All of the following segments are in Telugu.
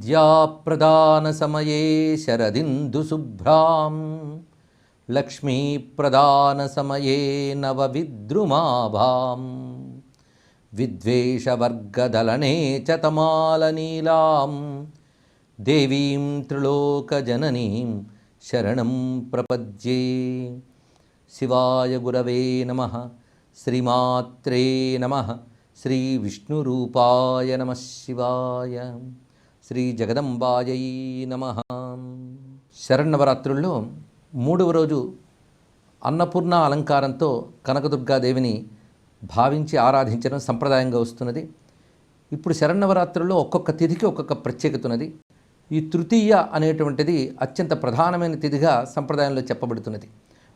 విద్యాప్రదానసమయే శరదిందుశుభ్రాం లక్ష్మీప్రదానసమయే నవవిద్రుమాభాం విద్వేషవర్గదలనే చ తమాలనీలాం దేవీం త్రిలోకజననీం శరణం ప్రపద్యే. శివాయ గురవే నమః. శ్రీమాత్రే నమః. శ్రీ విష్ణురూపాయ నమః శివాయ. శ్రీ జగదంబాయై నమః. శరన్నవరాత్రుల్లో 3వ రోజు అన్నపూర్ణ అలంకారంతో కనకదుర్గాదేవిని భావించి ఆరాధించడం సంప్రదాయంగా వస్తున్నది. ఇప్పుడు శరన్నవరాత్రుల్లో ఒక్కొక్క తిథికి ఒక్కొక్క ప్రత్యేకత ఉన్నది. ఈ తృతీయ అనేటువంటిది అత్యంత ప్రధానమైన తిథిగా సంప్రదాయంలో చెప్పబడుతున్నది.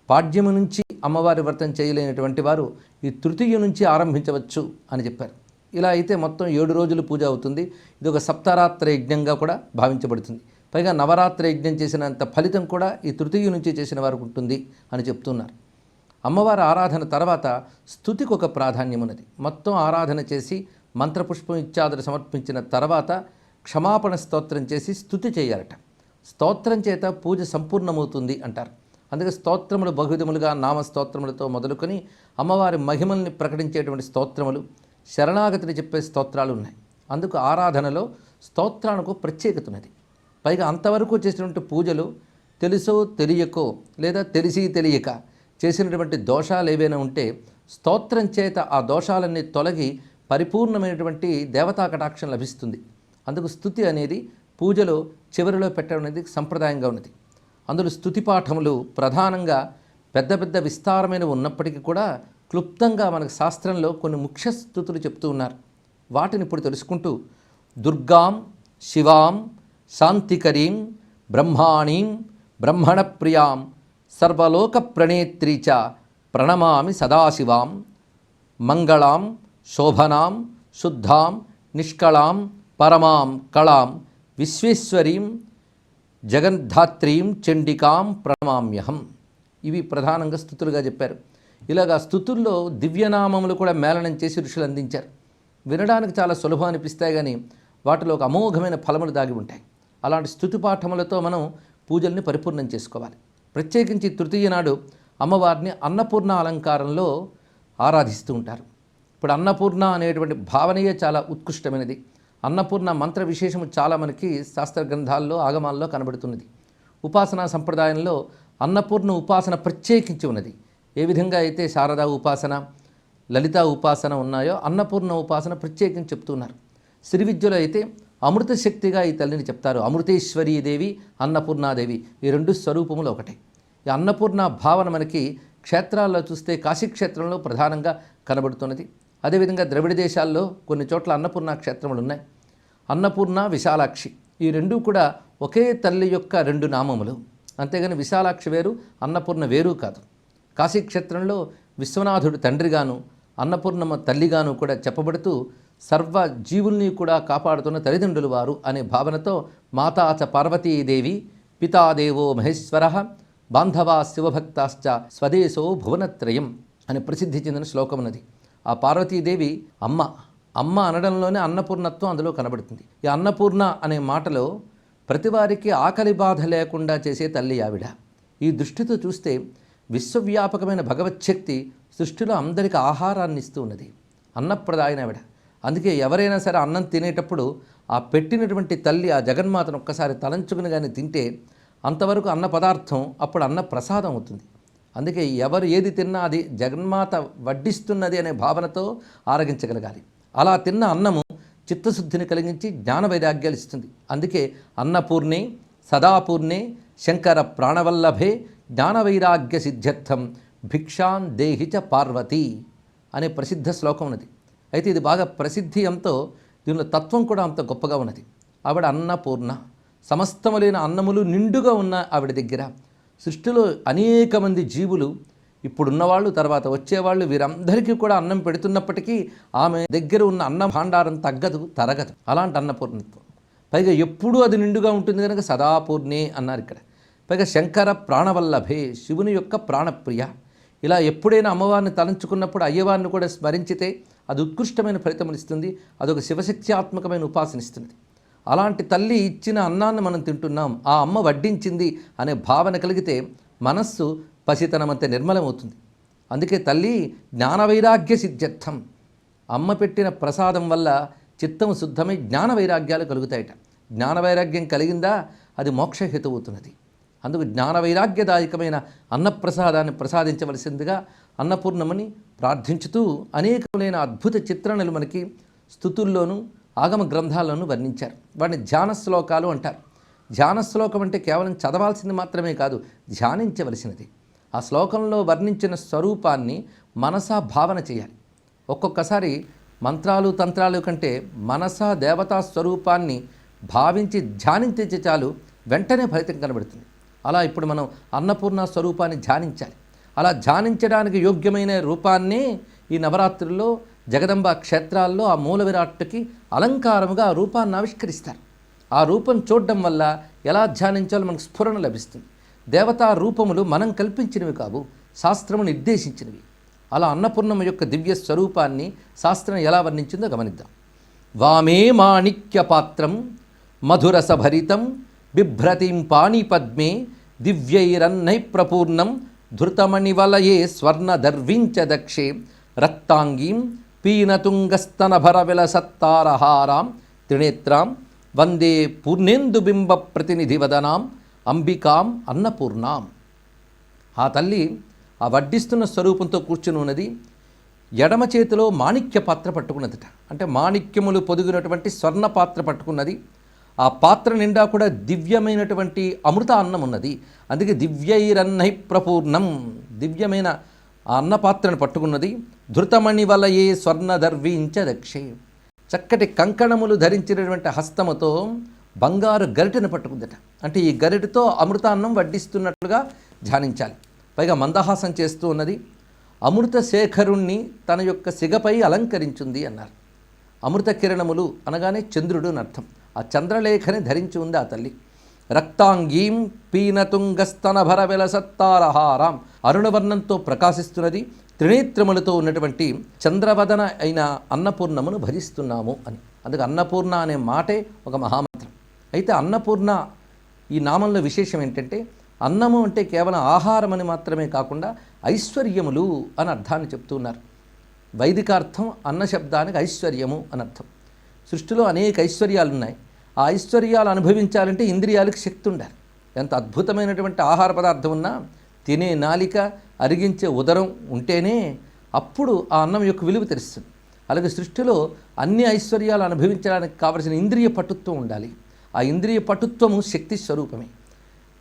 పాడ్యము నుంచి అమ్మవారి వ్రతం చేయలేనటువంటి వారు ఈ తృతీయ నుంచి ఆరంభించవచ్చు అని చెప్పారు. ఇలా అయితే మొత్తం 7 రోజులు పూజ అవుతుంది. ఇది ఒక సప్తారాత్ర యజ్ఞంగా కూడా భావించబడుతుంది. పైగా నవరాత్రి యజ్ఞం చేసినంత ఫలితం కూడా ఈ తృతీయ నుంచి చేసిన వారికి ఉంటుంది అని చెప్తున్నారు. అమ్మవారి ఆరాధన తర్వాత స్తుతికి ఒక ప్రాధాన్యం ఉన్నది. మొత్తం ఆరాధన చేసి మంత్రపుష్పం ఇత్యాదులు సమర్పించిన తర్వాత క్షమాపణ స్తోత్రం చేసి స్తుతి చేయాలట. స్తోత్రం చేత పూజ సంపూర్ణమవుతుంది అంటారు. అందుకే స్తోత్రములు బహువిధములుగా నామస్తోత్రములతో మొదలుకొని అమ్మవారి మహిమల్ని ప్రకటించేటువంటి స్తోత్రములు, శరణాగతిని చెప్పే స్తోత్రాలు ఉన్నాయి. అందుకు ఆరాధనలో స్తోత్రానికి ప్రత్యేకత ఉన్నది. పైగా అంతవరకు చేసినటువంటి పూజలు తెలుసో తెలియకో లేదా తెలిసి తెలియక చేసినటువంటి దోషాలు ఏవైనా ఉంటే స్తోత్రం చేత ఆ దోషాలన్నీ తొలగి పరిపూర్ణమైనటువంటి దేవతా కటాక్షం లభిస్తుంది. అందుకు స్తుతి అనేది పూజలో చివరిలో పెట్టడం అనేది సంప్రదాయంగా ఉన్నది. అందులో స్తుతి పాఠములు ప్రధానంగా పెద్ద పెద్ద విస్తారమైన ఉన్నప్పటికీ కూడా క్లుప్తంగా మనకు శాస్త్రంలో కొన్ని ముఖ్య స్తుతులు చెప్తూ ఉన్నారు. వాటిని ఇప్పుడు తెలుసుకుంటూ దుర్గాం శివాం శాంతికరీం బ్రహ్మాణీం బ్రహ్మణప్రియాం సర్వలోక ప్రణేత్రీ చ ప్రణమామి సదాశివాం మంగళాం శోభనాం శుద్ధాం నిష్కళాం పరమాం కళాం విశ్వేశ్వరీం జగద్ధాత్రీం చండికాం ప్రణమామ్యహం. ఇవి ప్రధానంగా స్తుతులుగా చెప్పారు. ఇలాగా స్తుతుల్లో దివ్యనామములు కూడా మేళనం చేసి ఋషులు అందించారు. వినడానికి చాలా సులభం అనిపిస్తాయి, కానీ వాటిలో ఒక అమోఘమైన ఫలములు దాగి ఉంటాయి. అలాంటి స్తుతి పాఠములతో మనం పూజల్ని పరిపూర్ణం చేసుకోవాలి. ప్రత్యేకించి తృతీయ నాడు అమ్మవారిని అన్నపూర్ణ అలంకారంలో ఆరాధిస్తూ ఉంటారు. ఇప్పుడు అన్నపూర్ణ అనేటువంటి భావనయే చాలా ఉత్కృష్టమైనది. అన్నపూర్ణ మంత్ర విశేషము చాలా మనకి శాస్త్ర గ్రంథాల్లో ఆగమాల్లో కనబడుతున్నది. ఉపాసనా సంప్రదాయంలో అన్నపూర్ణ ఉపాసన ప్రత్యేకించి ఉన్నది. ఏ విధంగా అయితే శారదా ఉపాసన, లలితా ఉపాసన ఉన్నాయో అన్నపూర్ణ ఉపాసన ప్రత్యేకించి చెప్తున్నారు. శ్రీ విద్యలో అయితే అమృత శక్తిగా ఈ తల్లిని చెప్తారు. అమృతేశ్వరీదేవి, అన్నపూర్ణాదేవి, ఈ 2 స్వరూపములు ఒకటే. ఈ అన్నపూర్ణ భావన మనకి క్షేత్రాల్లో చూస్తే కాశీక్షేత్రంలో ప్రధానంగా కనబడుతున్నది. అదేవిధంగా ద్రవిడ దేశాల్లో కొన్ని చోట్ల అన్నపూర్ణ క్షేత్రములు ఉన్నాయి. అన్నపూర్ణ, విశాలాక్షి, ఈ 2 కూడా ఒకే తల్లి యొక్క 2 నామములు. అంతేగాని విశాలాక్షి వేరు, అన్నపూర్ణ వేరు కాదు. కాశీక్షేత్రంలో విశ్వనాథుడు తండ్రిగాను అన్నపూర్ణమ్మ తల్లిగాను కూడా చెప్పబడుతూ సర్వ జీవుల్ని కూడా కాపాడుతున్న తల్లిదండ్రులు వారు అనే భావనతో మాతాచ పార్వతీదేవి పితాదేవో మహేశ్వర బాంధవా శివభక్తాశ్చ స్వదేశో భువనత్రయం అని ప్రసిద్ధి చెందిన శ్లోకం ఉన్నది. ఆ పార్వతీదేవి అమ్మ అనడంలోనే అన్నపూర్ణత్వం అందులో కనబడుతుంది. ఈ అన్నపూర్ణ అనే మాటలో ప్రతివారికి ఆకలి బాధ లేకుండా చేసే తల్లి ఆవిడ. ఈ దృష్టితో చూస్తే విశ్వవ్యాపకమైన భగవచ్ఛక్తి సృష్టిలో అందరికీ ఆహారాన్ని ఇస్తూ ఉన్నది. అన్నప్రదాయన ఆవిడ. అందుకే ఎవరైనా సరే అన్నం తినేటప్పుడు ఆ పెట్టినటువంటి తల్లి ఆ జగన్మాతను ఒక్కసారి తలంచుకుని కానీ తింటే అంతవరకు అన్న పదార్థం అప్పుడు అన్న ప్రసాదం అవుతుంది. అందుకే ఎవరు ఏది తిన్నా అది జగన్మాత వడ్డిస్తున్నది అనే భావనతో ఆరగించగలగాలి. అలా తిన్న అన్నము చిత్తశుద్ధిని కలిగించి జ్ఞాన వైరాగ్యాలు ఇస్తుంది. అందుకే అన్నపూర్ణే సదాపూర్ణే శంకర ప్రాణవల్లభే జ్ఞాన వైరాగ్య సిద్ధ్యర్థం భిక్షాన్ దేహిచ పార్వతీ అనే ప్రసిద్ధ శ్లోకం ఉన్నది. అయితే ఇది బాగా ప్రసిద్ధి అంతో దీనిలో తత్వం కూడా అంత గొప్పగా ఉన్నది. ఆవిడ అన్నపూర్ణ, సమస్తములైన అన్నములు నిండుగా ఉన్న ఆవిడ దగ్గర సృష్టిలో అనేక మంది జీవులు, ఇప్పుడున్నవాళ్ళు తర్వాత వచ్చేవాళ్ళు, వీరందరికీ కూడా అన్నం పెడుతున్నప్పటికీ ఆమె దగ్గర ఉన్న అన్న భాండారం తరగదు. అలాంటి అన్నపూర్ణత్వం. పైగా ఎప్పుడూ అది నిండుగా ఉంటుంది కనుక సదాపూర్ణే అన్నారు ఇక్కడ. పైగా శంకర ప్రాణవల్లభే, శివుని యొక్క ప్రాణప్రియ. ఇలా ఎప్పుడైనా అమ్మవారిని తలంచుకున్నప్పుడు అయ్యవారిని కూడా స్మరించితే అది ఉత్కృష్టమైన ఫలితమునిస్తుంది. అదొక శివశక్త్యాత్మకమైన ఉపాసన ఇస్తుంది. అలాంటి తల్లి ఇచ్చిన అన్నాన్ని మనం తింటున్నాం, ఆ అమ్మ వడ్డించింది అనే భావన కలిగితే మనస్సు పసితనమంతే నిర్మలమవుతుంది. అందుకే తల్లి జ్ఞానవైరాగ్య సిద్ధ్యర్థం, అమ్మ పెట్టిన ప్రసాదం వల్ల చిత్తం శుద్ధమై జ్ఞాన వైరాగ్యాలు కలుగుతాయట. జ్ఞానవైరాగ్యం కలిగిందా అది మోక్షహేతు అవుతున్నది. అందుకు జ్ఞానవైరాగ్యదాయకమైన అన్నప్రసాదాన్ని ప్రసాదించవలసిందిగా అన్నపూర్ణమని ప్రార్థించుతూ అనేకమైన అద్భుత చిత్రణలు మనకి స్తుతుల్లోనూ ఆగమ గ్రంథాల్లోనూ వర్ణించారు. వాటిని ధ్యాన శ్లోకాలు అంటారు. ధ్యాన శ్లోకం అంటే కేవలం చదవాల్సింది మాత్రమే కాదు, ధ్యానించవలసినది. ఆ శ్లోకంలో వర్ణించిన స్వరూపాన్ని మనసా భావన చేయాలి. ఒక్కొక్కసారి మంత్రాలు తంత్రాలు కంటే మనసా దేవతా స్వరూపాన్ని భావించి ధ్యానించే చాలు వెంటనే ఫలితం కనబడుతుంది. అలా ఇప్పుడు మనం అన్నపూర్ణ స్వరూపాన్ని ధ్యానించాలి. అలా ధ్యానించడానికి యోగ్యమైన రూపాన్నే ఈ నవరాత్రుల్లో జగదంబ క్షేత్రాల్లో ఆ మూల విరాట్టుకి అలంకారముగా ఆ రూపాన్ని ఆవిష్కరిస్తారు. ఆ రూపం చూడడం వల్ల ఎలా ధ్యానించాలో మనకు స్ఫురణ లభిస్తుంది. దేవతా రూపములు మనం కల్పించినవి కావు, శాస్త్రము నిర్దేశించినవి. అలా అన్నపూర్ణమ యొక్క దివ్య స్వరూపాన్ని శాస్త్రం ఎలా వర్ణించిందో గమనిద్దాం. వామే మాణిక్య పాత్రం మధురసభరితం బిభ్రతిం పాణిపద్మే దివ్యైరన్నై ప్రపూర్ణం ధృతమణివలయే స్వర్ణదర్వించ దక్షే రక్తాంగీం పీనతుంగస్తనభర విలసత్తారహారాం త్రినేత్రాం వందే పూర్ణేందుబింబ ప్రతినిధివదనాం అంబికాం అన్నపూర్ణాం. ఆ తల్లి ఆ వడ్డిస్తున్న స్వరూపంతో కూర్చుని ఉన్నది. ఎడమ చేతిలో మాణిక్య పాత్ర పట్టుకున్నదిట. అంటే మాణిక్యములు పొదిగినటువంటి స్వర్ణ పాత్ర పట్టుకున్నది. ఆ పాత్ర నిండా కూడా దివ్యమైనటువంటి అమృత అన్నం ఉన్నది. అందుకే దివ్యైరన్నై ప్రపూర్ణం, దివ్యమైన ఆ అన్నపాత్రను పట్టుకున్నది. ధృతమణి వలయే స్వర్ణదర్వించ దక్షే, చక్కటి కంకణములు ధరించినటువంటి హస్తముతో బంగారు గరిటెను పట్టుకుందట. అంటే ఈ గరిటెతో అమృతాన్నం వడ్డిస్తున్నట్లుగా ధ్యానించాలి. పైగా మందహాసం చేస్తూ ఉన్నది. అమృత శేఖరుణ్ణి తన యొక్క సిగపై అలంకరించింది అన్నారు. అమృత కిరణములు అనగానే చంద్రుడు అని అర్థం. ఆ చంద్రలేఖని ధరించి ఉంది ఆ తల్లి. రక్తాంగీం పీనతుంగస్తనభర విలసత్తారహారాం, అరుణవర్ణంతో ప్రకాశిస్తున్నది. త్రినేత్రములతో ఉన్నటువంటి చంద్రవదన అయిన అన్నపూర్ణమును భజిస్తున్నాము అని. అందుకే అన్నపూర్ణ అనే మాటే ఒక మహామంత్రం. అయితే అన్నపూర్ణ ఈ నామంలో విశేషం ఏంటంటే, అన్నము అంటే కేవలం ఆహారం అని మాత్రమే కాకుండా ఐశ్వర్యములు అని అర్థాన్ని చెప్తున్నారు. వైదికార్థం అన్న శబ్దానికి ఐశ్వర్యము అని అర్థం. సృష్టిలో అనేక ఐశ్వర్యాలు ఉన్నాయి. ఆ ఐశ్వర్యాలు అనుభవించాలంటే ఇంద్రియాలకు శక్తి ఉండాలి. ఎంత అద్భుతమైనటువంటి ఆహార పదార్థం ఉన్నా తినే నాలిక, అరిగించే ఉదరం ఉంటేనే అప్పుడు ఆ అన్నం యొక్క విలువ తెలుస్తుంది. అలాగే సృష్టిలో అన్ని ఐశ్వర్యాలు అనుభవించడానికి కావలసిన ఇంద్రియ పటుత్వం ఉండాలి. ఆ ఇంద్రియ పటుత్వము శక్తి స్వరూపమే.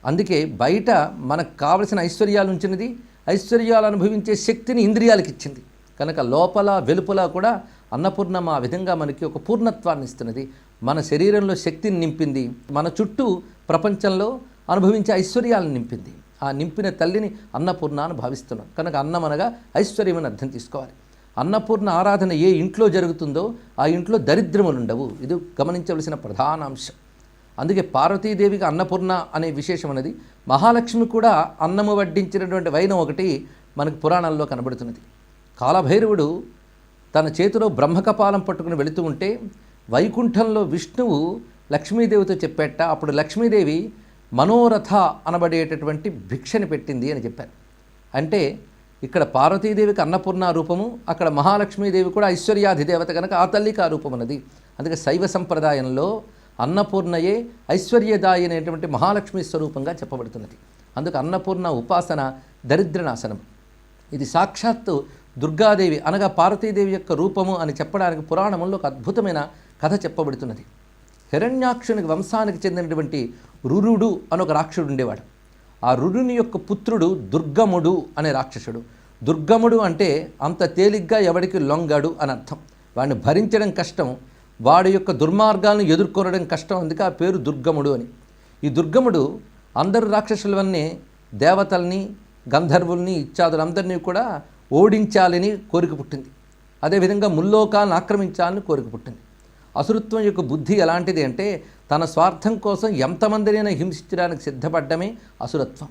అందుకే బయట మనకు కావలసిన ఐశ్వర్యాలు ఉంచినది, ఐశ్వర్యాలు అనుభవించే శక్తిని ఇంద్రియాలకు ఇచ్చింది. కనుక లోపల వెలుపల కూడా అన్నపూర్ణమ ఆ విధంగా మనకి ఒక పూర్ణత్వాన్ని ఇస్తున్నది. మన శరీరంలో శక్తిని నింపింది, మన చుట్టూ ప్రపంచంలో అనుభవించే ఐశ్వర్యాలను నింపింది. ఆ నింపిన తల్లిని అన్నపూర్ణ అని భావిస్తున్నాం. కనుక అన్నం అనగా ఐశ్వర్యం అని అర్థం తీసుకోవాలి. అన్నపూర్ణ ఆరాధన ఏ ఇంట్లో జరుగుతుందో ఆ ఇంట్లో దరిద్రములు ఉండవు. ఇది గమనించవలసిన ప్రధాన అంశం. అందుకే పార్వతీదేవికి అన్నపూర్ణ అనే విశేషం అనేది. మహాలక్ష్మి కూడా అన్నము వడ్డించినటువంటి వైనం ఒకటి మనకు పురాణాల్లో కనబడుతున్నది. కాలభైరవుడు తన చేతిలో బ్రహ్మకపాలం పట్టుకుని వెళుతూ ఉంటే వైకుంఠంలో విష్ణువు లక్ష్మీదేవితో చెప్పేట. అప్పుడు లక్ష్మీదేవి మనోరథ అనబడేటటువంటి భిక్షని పెట్టింది అని చెప్పారు. అంటే ఇక్కడ పార్వతీదేవికి అన్నపూర్ణ రూపము, అక్కడ మహాలక్ష్మీదేవి కూడా ఐశ్వర్యాధిదేవత కనుక ఆ తల్లికి ఆ రూపం ఉన్నది. అందుకే శైవ సంప్రదాయంలో అన్నపూర్ణయే ఐశ్వర్యదాయి అనేటువంటి మహాలక్ష్మి స్వరూపంగా చెప్పబడుతున్నది. అందుకు అన్నపూర్ణ ఉపాసన దరిద్రనాశనం. ఇది సాక్షాత్తు దుర్గాదేవి అనగా పార్వతీదేవి యొక్క రూపము అని చెప్పడానికి పురాణంలో ఒక అద్భుతమైన కథ చెప్పబడుతున్నది. హిరణ్యాక్షునికి వంశానికి చెందినటువంటి రురుడు అని ఒక రాక్షసుడు ఉండేవాడు. ఆ రురుని యొక్క పుత్రుడు దుర్గముడు అనే రాక్షసుడు. దుర్గముడు అంటే అంత తేలిగ్గా ఎవడికి లొంగడు అని అర్థం. వాడిని భరించడం కష్టం, వాడి యొక్క దుర్మార్గాలను ఎదుర్కొనడం కష్టం. అందుకే ఆ పేరు దుర్గముడు అని. ఈ దుర్గముడు అందరు రాక్షసులవన్నీ దేవతల్ని, గంధర్వుల్ని, ఇత్యాదులందరినీ కూడా ఓడించాలని కోరిక పుట్టింది. అదేవిధంగా ముల్లోకాలను ఆక్రమించాలని కోరిక పుట్టింది. అసురత్వం యొక్క బుద్ధి ఎలాంటిది అంటే తన స్వార్థం కోసం ఎంతమందినైనా హింసించడానికి సిద్ధపడ్డమే అసురత్వం.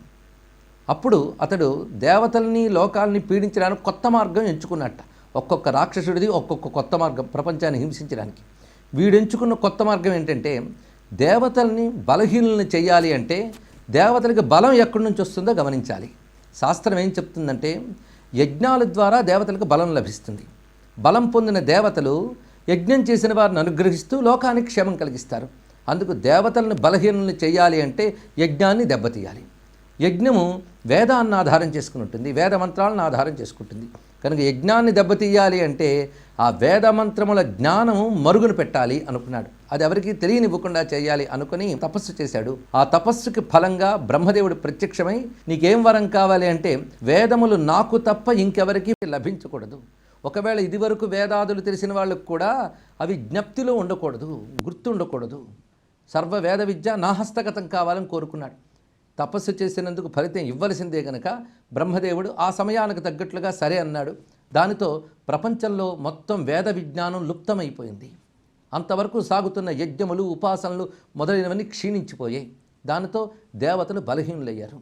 అప్పుడు అతడు దేవతల్ని, లోకాలని పీడించడానికి కొత్త మార్గం ఎంచుకున్నట్ట. ఒక్కొక్క రాక్షసుడిది ఒక్కొక్క కొత్త మార్గం ప్రపంచాన్ని హింసించడానికి. వీడెంచుకున్న కొత్త మార్గం ఏంటంటే దేవతల్ని బలహీనులను చేయాలి అంటే దేవతలకి బలం ఎక్కడి నుంచి వస్తుందో గమనించాలి. శాస్త్రం ఏం చెప్తుందంటే యజ్ఞాల ద్వారా దేవతలకు బలం లభిస్తుంది. బలం పొందిన దేవతలు యజ్ఞం చేసిన వారిని అనుగ్రహిస్తూ లోకానికి క్షేమం కలిగిస్తారు. అందుకు దేవతలను బలహీనులను చేయాలి అంటే యజ్ఞాన్ని దెబ్బతీయాలి. యజ్ఞము వేదాన్ని ఆధారం చేసుకుని ఉంటుంది, వేద మంత్రాలను ఆధారం చేసుకుంటుంది. కనుక యజ్ఞాన్ని దెబ్బతీయాలి అంటే ఆ వేద మంత్రముల జ్ఞానము మరుగున పెట్టాలి అనుకున్నాడు. అది ఎవరికి తెలియనివ్వకుండా చేయాలి అనుకుని తపస్సు చేశాడు. ఆ తపస్సుకి ఫలంగా బ్రహ్మదేవుడు ప్రత్యక్షమై నీకేం వరం కావాలి అంటే వేదములు నాకు తప్ప ఇంకెవరికి లభించకూడదు. ఒకవేళ ఇదివరకు వేదాదులు తెలిసిన వాళ్ళకు కూడా అవి జ్ఞప్తిలో ఉండకూడదు, గుర్తుండకూడదు. సర్వ వేద విద్య నా హస్తగతం కావాలని కోరుకున్నాడు. తపస్సు చేసినందుకు ఫలితం ఇవ్వలసిందే గనక బ్రహ్మదేవుడు ఆ సమయానికి తగ్గట్లుగా సరే అన్నాడు. దానితో ప్రపంచంలో మొత్తం వేద విజ్ఞానం లుప్తమైపోయింది. అంతవరకు సాగుతున్న యజ్ఞములు, ఉపాసనలు మొదలైనవన్నీ క్షీణించిపోయాయి. దానితో దేవతలు బలహీనులయ్యారు.